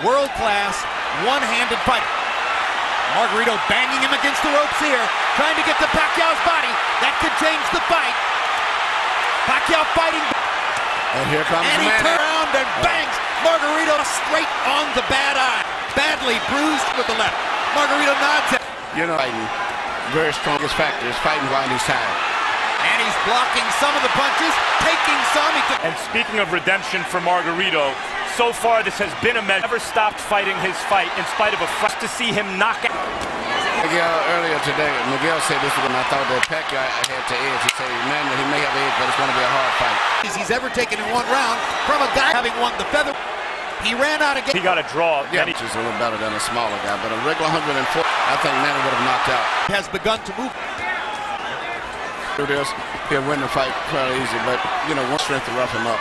World-class, one-handed fight. Margarito banging him against the ropes here, trying to get to Pacquiao's body. That could change the fight. Pacquiao fighting. And here comes Manny. And he turns around and bangs Margarito straight on the bad eye. Badly bruised with the left. Margarito nods it. You know, fighting. Very strongest factor is fighting while he's tired. And he's blocking some of the punches, taking some. And speaking of redemption for Margarito, so far this has been a measure. Never stopped fighting his fight in spite of a frust to see him knock out. Miguel earlier today, Miguel said this was when I thought that Pacquiao had to edge. He said, man, he may have edge, but it's going to be a hard fight. He's ever taken in one round from a guy having won the feather. He ran out again. He got a draw. Yeah, which is a little better than a smaller guy, but a regular 104, I think Manny would have knocked out. Has begun to move. Do this, he'll win the fight fairly easy, but, you know, one strength to rough him up.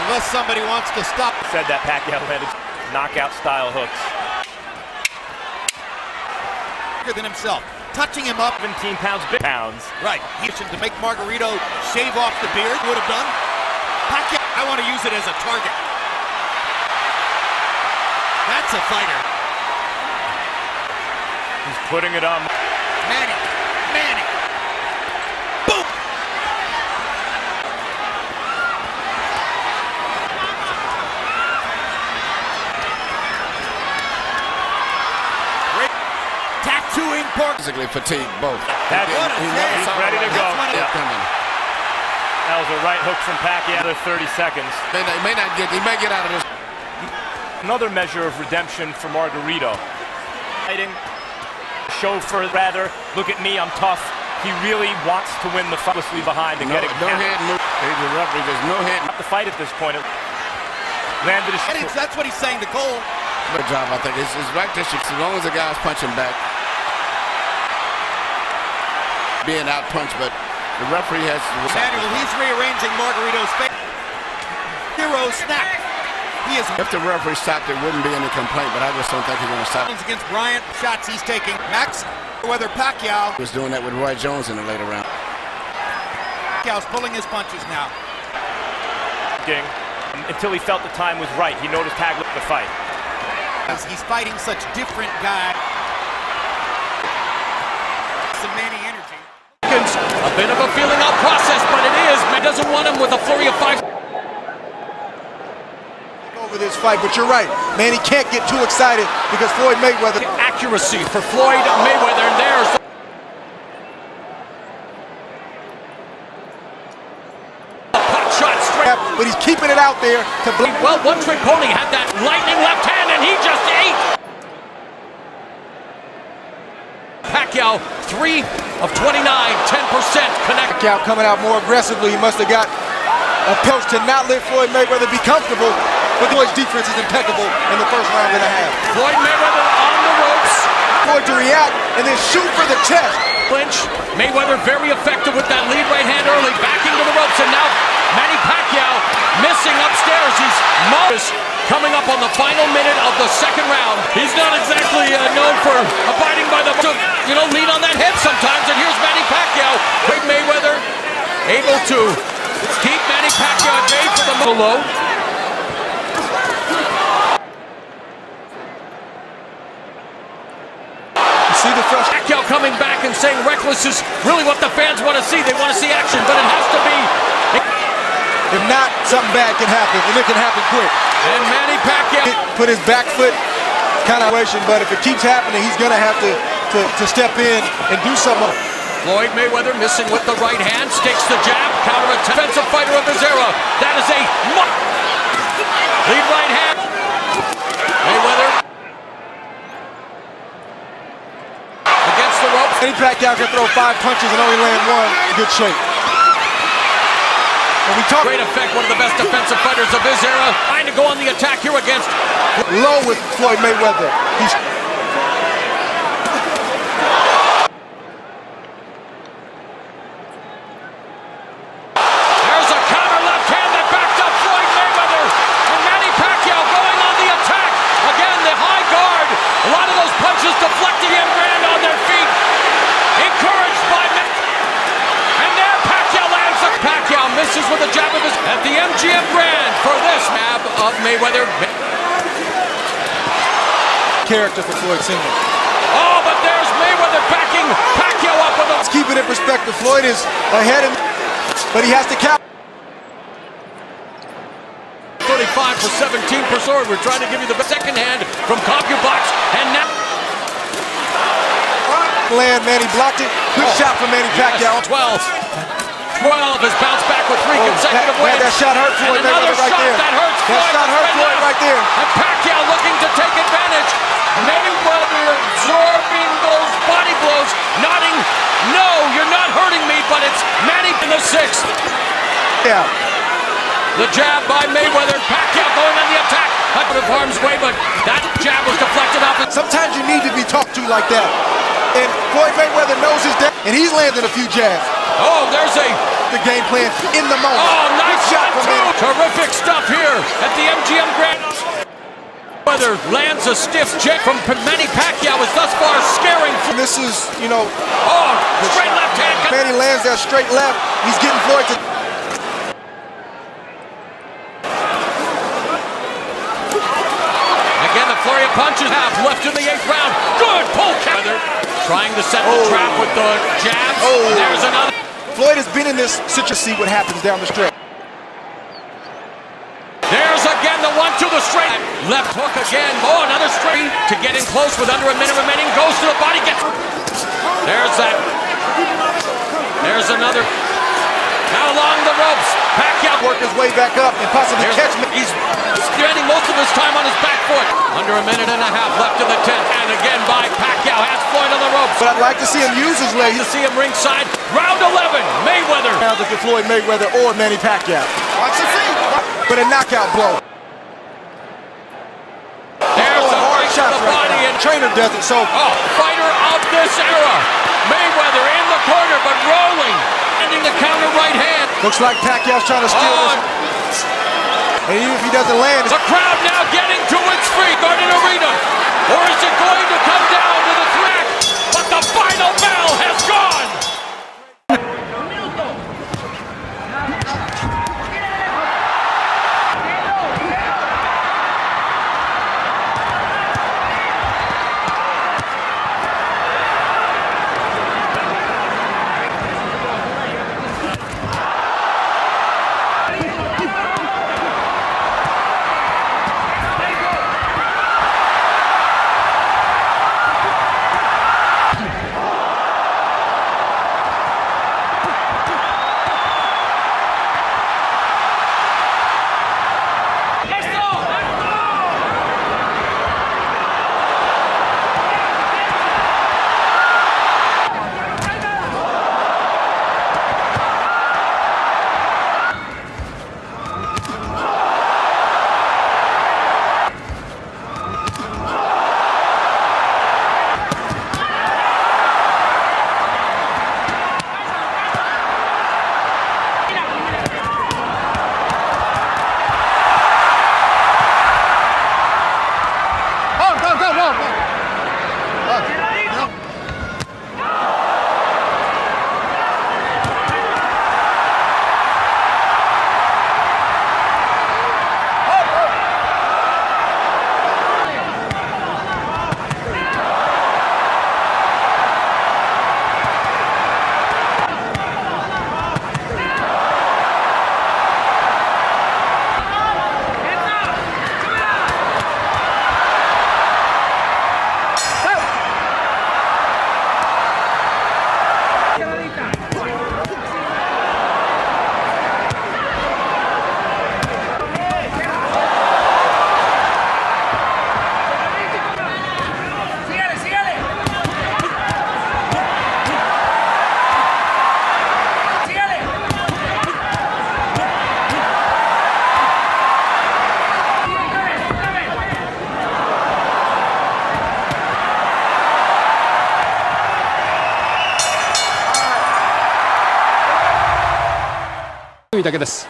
Unless somebody wants to stop. Said that Pacquiao landed knockout-style hooks. Bigger than himself. Touching him up. 17 pounds. Right. He should to make Margarito shave off the beard. Would have done. Pacquiao, I want to use it as a target. That's a fighter. He's putting it on. Manny. Boom! physically fatigued, both. That's He's ready to go. Coming. That was a right hook from Pacquiao. Another 30 seconds. He may get out of this. Another measure of redemption for Margarito. Fighting, chauffeur rather. Look at me, I'm tough. He really wants to win the fight. Behind and getting no head move. The referee, there's no head. Not the fight at this point. It landed his. That's what he's saying to Cole. Good job, I think. It's right there. As long as the guy's punching back, being out punched, but the referee has to. Manuel, he's rearranging Margarito's face. Hero snap. He is. If the referee stopped, there wouldn't be any complaint, but I just don't think he's going to stop. Against Bryant, shots he's taking. Max, whether Pacquiao was doing that with Roy Jones in the later round. Pacquiao's pulling his punches now. Until he felt the time was right. He noticed Tag looked the fight. He's fighting such different guys. Some Manny energy. A bit of a feeling out process, but it is. Man doesn't want him with a flurry of 5. Over this fight, but you're right. Manny can't get too excited because Floyd Mayweather. Accuracy for Floyd Mayweather, and there's a pot shot straight. But he's keeping it out there to well, one-trick pony had that lightning left hand, and he just ate. Pacquiao, 3 of 29, 10% connect. Pacquiao coming out more aggressively. He must have got a coach to not let Floyd Mayweather be comfortable. But Floyd's defense is impeccable in the first round and a half. Floyd Mayweather on the ropes. Floyd to react and then shoot for the chest. Clinch. Mayweather very effective with that lead right hand early. Backing to the ropes, and now Manny Pacquiao missing upstairs. He's coming up on the final minute of the second round. He's not exactly known for abiding by the, lead on that head sometimes. And here's Manny Pacquiao. Big Mayweather able to keep Manny Pacquiao at bay for the low. See the first Pacquiao coming back and saying reckless is really what the fans want to see. They want to see action, but it has to be. If not, something bad can happen, and it can happen quick. And Manny Pacquiao put his back foot kind of situation, but if it keeps happening, he's going to have to step in and do something. Floyd Mayweather missing with the right hand, stakes the jab, counter attack. Defensive fighter of his era. That is a lead right hand. Mayweather. Manny Pacquiao can throw 5 punches and only land 1. Good shape. And we talk great effect, one of the best defensive fighters of his era. Trying to go on the attack here against low with Floyd Mayweather. There's a counter left hand that backed up Floyd Mayweather. And Manny Pacquiao going on the attack. Again, the high guard. A lot of those punches deflecting him grand on their feet. Encouraged by and there Pacquiao lands. Pacquiao misses with a jab of his at the MGM Grand for this jab of Mayweather. Character for Floyd Sr. Oh, but there's Mayweather backing Pacquiao up with a. Let's keep it in perspective. Floyd is ahead, but he has to count. 35 for 17%. We're trying to give you the second hand from CompuBox, and now. Land, Manny blocked it. Good shot from Manny Pacquiao. 12 has bounced back with 3 consecutive wins. That shot hurt Floyd Mayweather right there. That hurts Floyd. That shot hurt Floyd right there. And Pacquiao looking to take advantage. Mayweather absorbing those body blows, nodding, no, you're not hurting me, but it's Manny in the 6th. Yeah. The jab by Mayweather. Pacquiao going on the attack. Out of harm's way, but that jab was deflected off. Sometimes you need to be talked to like that. And Floyd Mayweather knows his day, and he's landing a few jabs. Oh, there's the game plan in the moment. Oh, nice shot from him. Terrific stuff here at the MGM Grand. Mayweather lands a stiff jab from Manny Pacquiao is thus far scaring. And this is, straight left hand. Manny lands that straight left. He's getting Floyd to. Again, the flurry of punches half left in the 8th round. Good pull counter. Trying to set the trap with the jabs. There's another. Floyd has been in this situation. See what happens down the stretch. There's again the 1-2, the straight. Left hook again. Oh, another straight to get in close with under a minute remaining. Goes to the body. Gets. There's that. There's another. Now along the ropes. Pacquiao Work his way back up and possibly catch me. He's spending most of his time on his back foot. Under a minute and a half left in the 10th. And again by Pacquiao. Has Floyd on the ropes. But I'd like to see him use his legs. You see him ringside. Round 11. Mayweather. Now to Floyd Mayweather or Manny Pacquiao. Watch the feet. But a knockout blow. There's a hard shot to the body. And trainer does it. So fighter of this era. Mayweather in the corner but rolling. Ending the counter right hand. Looks like Pacquiao's trying to steal this. And even if he doesn't land, the crowd now getting to its feet. Garden Arena. Or is it going to come down to the track? But the final bell has gone.だけです。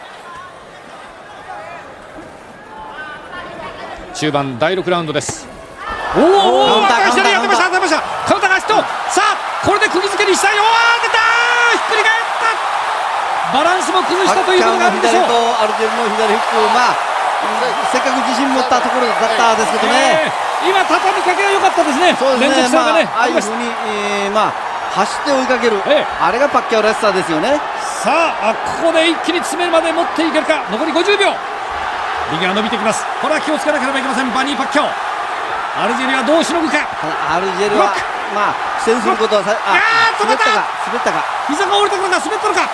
中盤第6ラウンドです。おお、左やってました、当てました。カウンターがヒット。さあ、これで釘付けにしたい。おお、出たー。ひっくり返った。バランスも崩したということがあるんでしょう。アルジェルの左フック、せっかく自信持ったところだったんですけどね。今畳みかけが良かったですね。連続さがね、ああいうふうに走って追いかける、あれがパッキャオらしさですよね。さあ、ここで一気に詰めまで持っていけるか。残り50秒。右が伸びてきます。これは気をつけなければいけません。バニー・パッキャオ。アルジェリアどうしのぐか。アルジェリアは苦戦することは滑ったか膝が折れたのか、滑ったのか。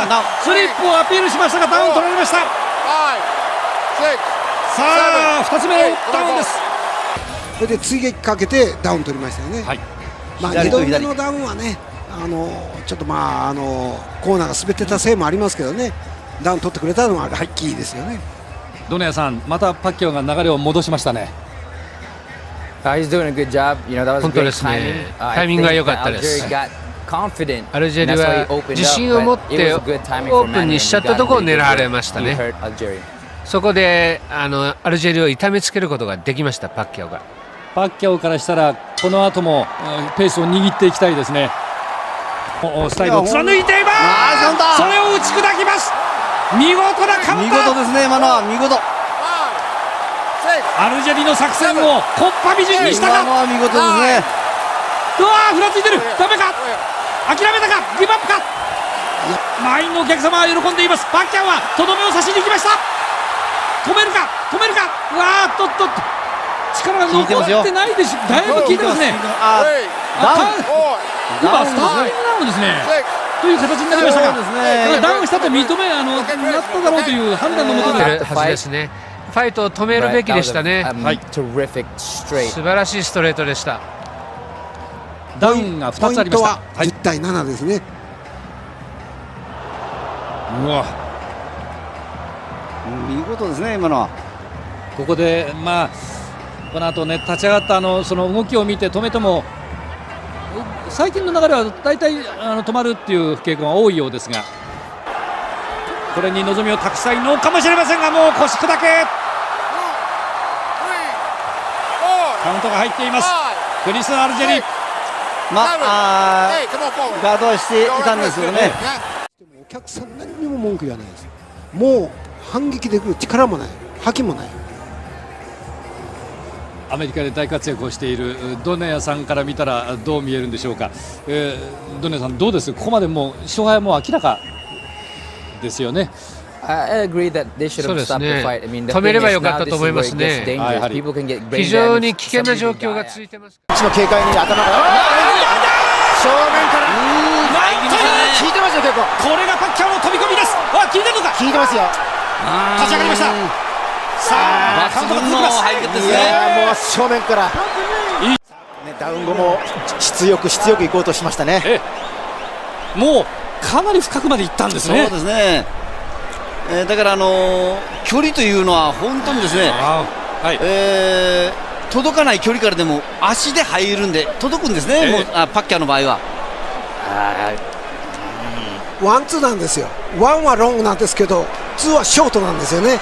ダウンスリップをアピールしましたがダウン取られました。さあ、2つ目のダウンです。それで追撃かけてダウン取りましたよね。2度目のダウンはね、ちょっとコーナーが滑ってたせいもありますけどね、ダウン取ってくれたのはラッキーですよね。ドネアさん、またパッキャオが流れを戻しましたね。He's doing a good job. You know, that was 本当ですね。タイミングが良かったです。アルジェリアは自信を持ってオープンにしちゃったところを狙われましたね。そこでアルジェリアを痛めつけることができました、パッキャオが。パッキャオからしたらこの後もペースを握っていきたいですね。スタイルを貫いています。それを打ち砕きます。見事なカウンター。見事ですね、今のは見事。アルジェリの作戦をコッパ美人にしたか。今のは見事ですね。うわー、ふらついてる。ダメか、諦めたか、ギブアップか。満員のお客様は喜んでいます。パッキャオはとどめを刺しに行きました。止めるか。うわーっと力が残ってないでしょ。だいぶ効いてますね。今スターティングダウンですね。という形になりましたが、ダウンしたと認めなっただろうという判断のもとではずですね。ファイトを止めるべきでしたね。素晴らしいストレートでした。ダウンが2つありました。10対7ですね。うわ、見事ですね、今のは。ここでこの後ね、立ち上がったその動きを見て止めても、最近の流れは大体止まるっていう傾向が多いようですが、これに望みを託したいのかもしれませんが、もう腰砕け。カウントが入っています。クリス・アルジェリ、ガードはしていたんですけどね。お客さん何にも文句言わないです。もう反撃できる力もない、覇気もない。アメリカで大活躍をしているドネアさんから見たらどう見えるんでしょうか。ドネアさんどうです？ここまでもう勝敗はもう明らかですよね。そうですね。止めればよかったと思いますね。非常に危険な状況が続いてます。の警戒に頭が正面から効いてますよ。結構これがパッキャオの飛び込みです。効いてるのか。効いてますよ。立ち上がりました。さあカウントが続きます。いやもう正面からダウン後も質よく行こうとしましたね。もうかなり深くまで行ったんですね。そうですね。だから距離というのは本当にですね、届かない距離からでも足で入るんで届くんですね。もうパッキャオの場合はワンツーなんですよ。ワンはロングなんですけど、ツーはショートなんですよね。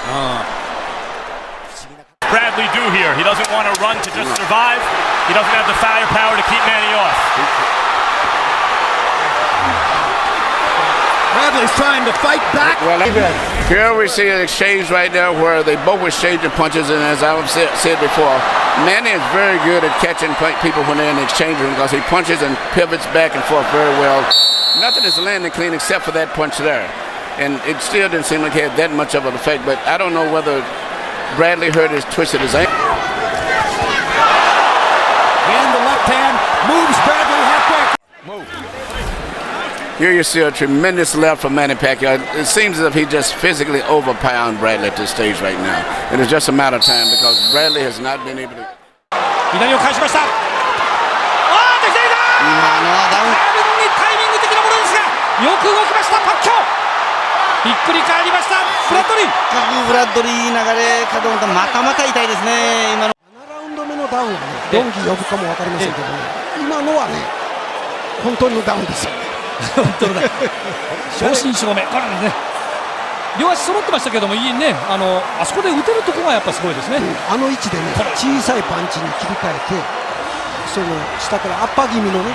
Bradley do here. He doesn't want to run to just survive. He doesn't have the firepower to keep Manny off. Bradley's trying to fight back. Well, here we see an exchange right now where they both exchanging punches, and as I've said before, Manny is very good at catching people when they're in the exchange room because he punches and pivots back and forth very well. Nothing is landing clean except for that punch there, and it still didn't seem like it had that much of an effect. But I don't know whether Bradley twisted his ankle. And the left hand moves Bradley halfway. Move. Here you see a tremendous left from Manny Pacquiao. It seems as if he just physically overpowered Bradley at this stage right now. And it's just a matter of time because Bradley has not been able to. 左を返しました。できていた。今のはダウンにタイミング的なものですが、よく動きましたパッキャオ。ひっくり返りました。ブラッドリー。ブラッドリー流れかと思ったらまた痛いですね。今の7ラウンド目のダウンがね、ドンキ呼ぶかも分かりませんけどね、今のはね、本当のダウンですよ。本当だ。正真正銘。これね、両足揃ってましたけども、いいね。あそこで打てるところがやっぱすごいですね。あの位置でね、小さいパンチに切り替えて、その下からアッパー気味のね、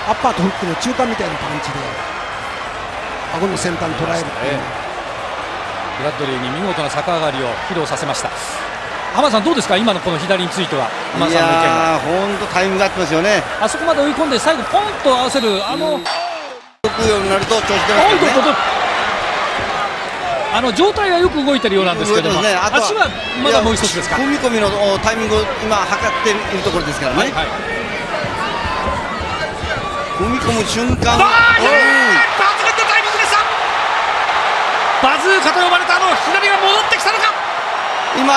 アッパーとフックの中間みたいなパンチで顎の先端捉えるっていう、ブラッドリーに見事な逆上がりを披露させました。浜田さんどうですか、今のこの左については。いやー、本当タイミングが合ってますよね。あそこまで追い込んで最後ポンと合わせる動くようになると調子出ますけどね。状態はよく動いてるようなんですけども、ね、足はまだもう一つですか。踏み込みのタイミングを今測っているところですからね。踏み込む瞬間、抜群のタイミングでした。バズーカと呼ばれた左が戻ってきたのか。今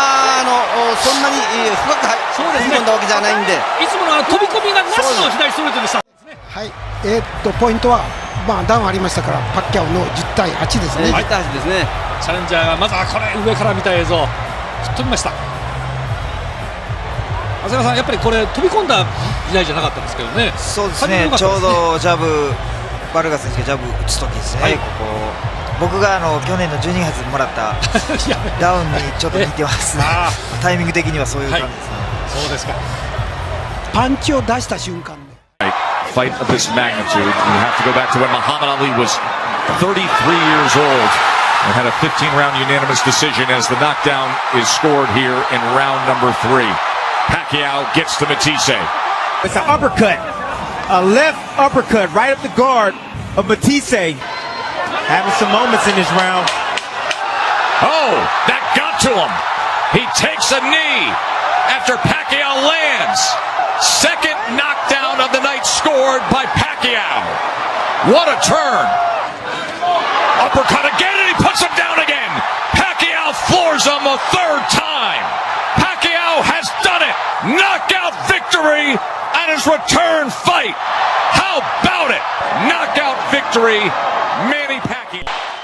そんなに深く踏み込んだわけじゃないんで、いつもの飛び込みがなしの左ストレートでした。はい、ポイントはダウンありましたから、パッキャオの10対8ですね。10対8ですね。チャレンジャーがまずはこれ上から見た映像、吹っ飛びました。長谷川さん、やっぱりこれ飛び込んだ左じゃなかったですけどね。そうですね。ちょうどジャブ、バルガス選手がジャブ打つ時ですね。僕が去年の12月にもらったダウンにちょっと似てますね。タイミング的にはそういう感じですね。そうですか。パンチを出した瞬間ね。Fight of this magnitude, you have to go back to when Muhammad Ali was 33 years old and had a 15-round unanimous decision as the knockdown is scored here in round number 3. Pacquiao gets to Matisse. It's an uppercut, a left uppercut right up the guard of Matisse. Having some moments in this round. Oh, that got to him. He takes a knee after Pacquiao lands. Second knockdown of the night scored by Pacquiao. What a turn. Uppercut again, and he puts him down again. Pacquiao floors him a third time. Pacquiao has done it. Knockout victory and his return fight. How about it? Knockout victory, Manny Pacquiao.